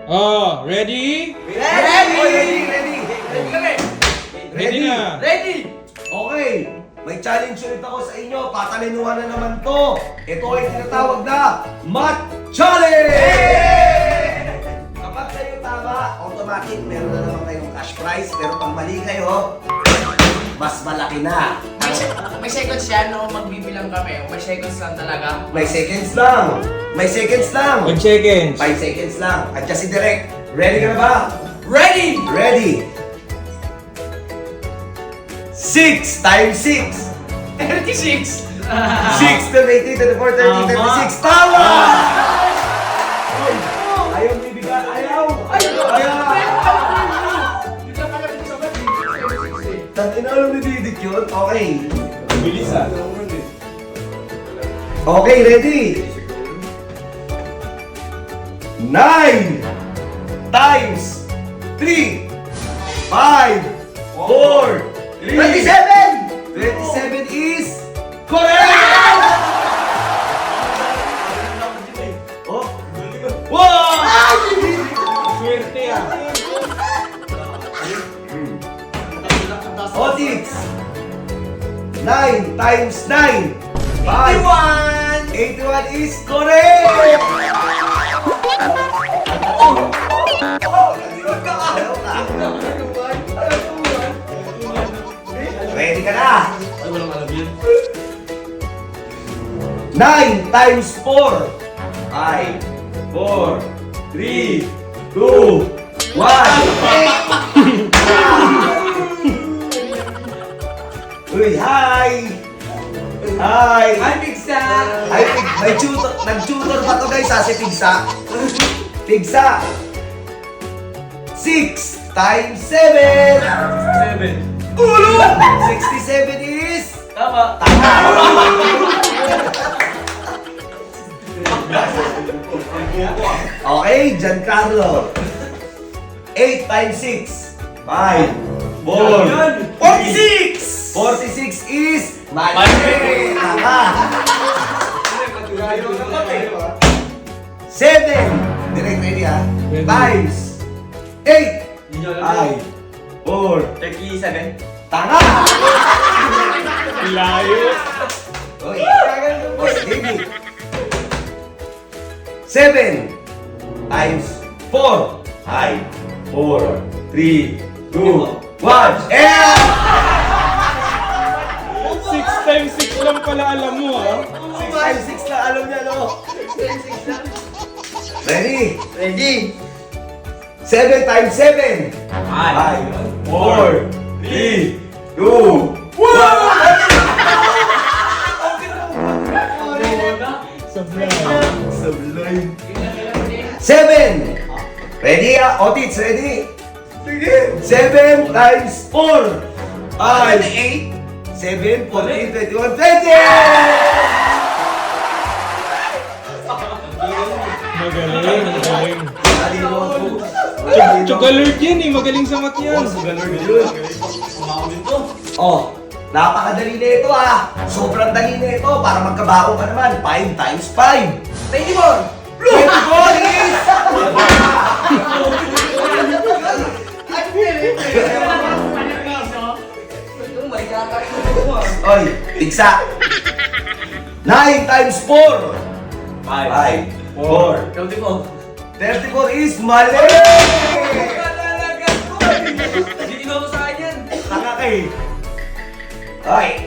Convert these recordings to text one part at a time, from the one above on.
Oh, ready? Ready na. Ready! Okay, may challenge ulit ako sa inyo. Patalinuhan na naman to. Ito ay tinatawag na Math Challenge! Kapag kayo tama, automatic meron na naman kayong cash prize. Pero pag mali kayo, mas malaki na. May seconds yan, no? Magbibilang kami. May seconds lang talaga. May seconds lang. May seconds lang. 5 seconds. 5 seconds lang. At si Direk, ready ka na ba? Ready! Ready. 6 times 6. 36! 6 to 18 to the 4, 30, 36. Tama! Ayaw bibigyan. Ayaw! Tangina alam ni Didik yun? Okay. Bilis ah. Okay, ready? 9 times 3 5 4 3 27! 27 is correct! Oh! Wow! Swerte ah. Otix! 9 times 9 5 81 is correct! Ready ka na? 9 times 4 5 4 3 2 1 Uy, hi! Hi! Hi, Pigsa! May tutor, nag-tutor pa to guys ha, si Pigsa. Pigsa! 6 times 7! 7. Ulo! 67 is... Tama. Okay, Giancarlo. 8 times 6. 5, 4, 46! 46 is... Mali! Tama! 7! Direct ready ha? Ready. Times 8! 5, 4, 37. tanga! Layo. Oy, David. 7 times 4. 5, 4, 3, 2, 1. Yeah! 6 times 6 lang pala alam mo ah. 6 times 6 na alam niya, no? Ready? Ready? 7 times 7. 5, 4, 3, 2, 1. Sablay. 7! Ready ah? Otits, ready? Sige! 7 times 4! 5, 8, 7, 14, 21, 20! Magaling, magaling. Alimuot po. Chocolate yan eh, magaling sa math yan. Oh, napakadali na ito ah! Sobrang dali na ito para magkabaon ka naman. 5 times 5! 24! 24 is... Oy, tigsa! 9 times 4! 5, 4, 34 is mali! Hindi mo sa akin yan. Tanga ka eh. Ay,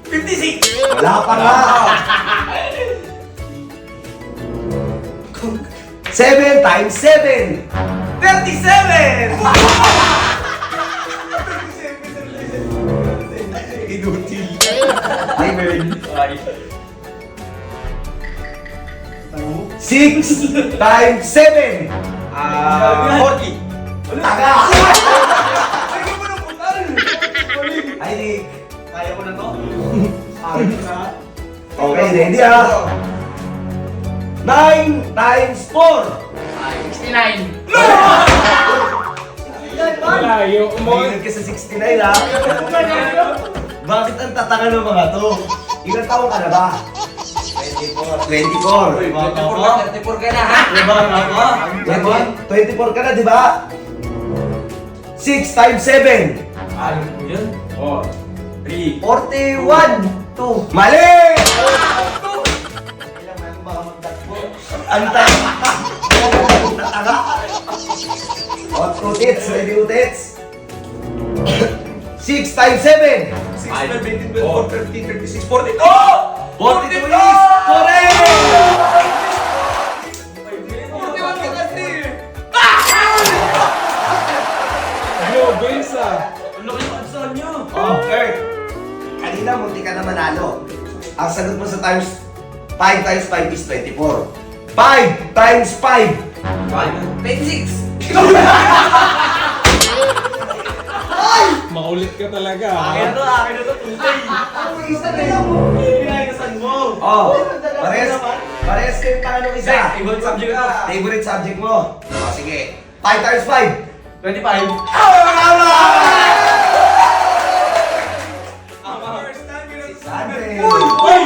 56! Wala pa nga! 7 times 7! 37! Inutil. Ay, meron. 6 times 7! 40! Tanga! Ay, Nick. Kaya mo na to? Okay, ready ah? 9 times 4! 69. Layo. Mahilig ka sa 69 ah? Bakit ang tatanga ng mga to? Ilang taon ka na ba? 24. 34 ka na, ha? 24 ka na, di ba? 6 times 7. Ano po yun? Oh, 3. 41. 2. Mali! Ang tanga. Utits, ready utits? 6 times 7. 6, 12, 18, 12, 14, 15, 36, 42! 42 is correct! 41 ka kasi! Yo, Bensa. Ano kayo answer nyo? Oh, Kurt. Kanina, munti ka na manalo. Ang sagot mo sa times 5 times 5 is 24. 5 times 5. 26! Makulit ka talaga. Akin na to, Tuesday. Pinayagasan mo. Oh, parehas kayo pa anong isa. Favorite subject ko. Favorite subject mo. Oh, sige. 5 times 5. 25. Tama! First time yun ang 600. Uy!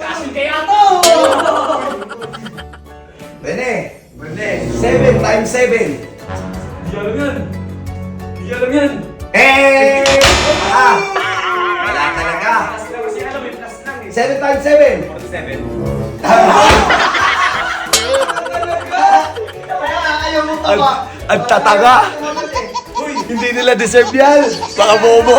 Kasi kaya to! Bene. 7 times 7. Di alam yan. Di alam yan. Eh! Wala talaga. Plus lang kasi alam, may plus lang eh. 7 times 7. 47. Ayaw mo pa. Ang tataga. Hindi nila deserve yan. Baka bobo.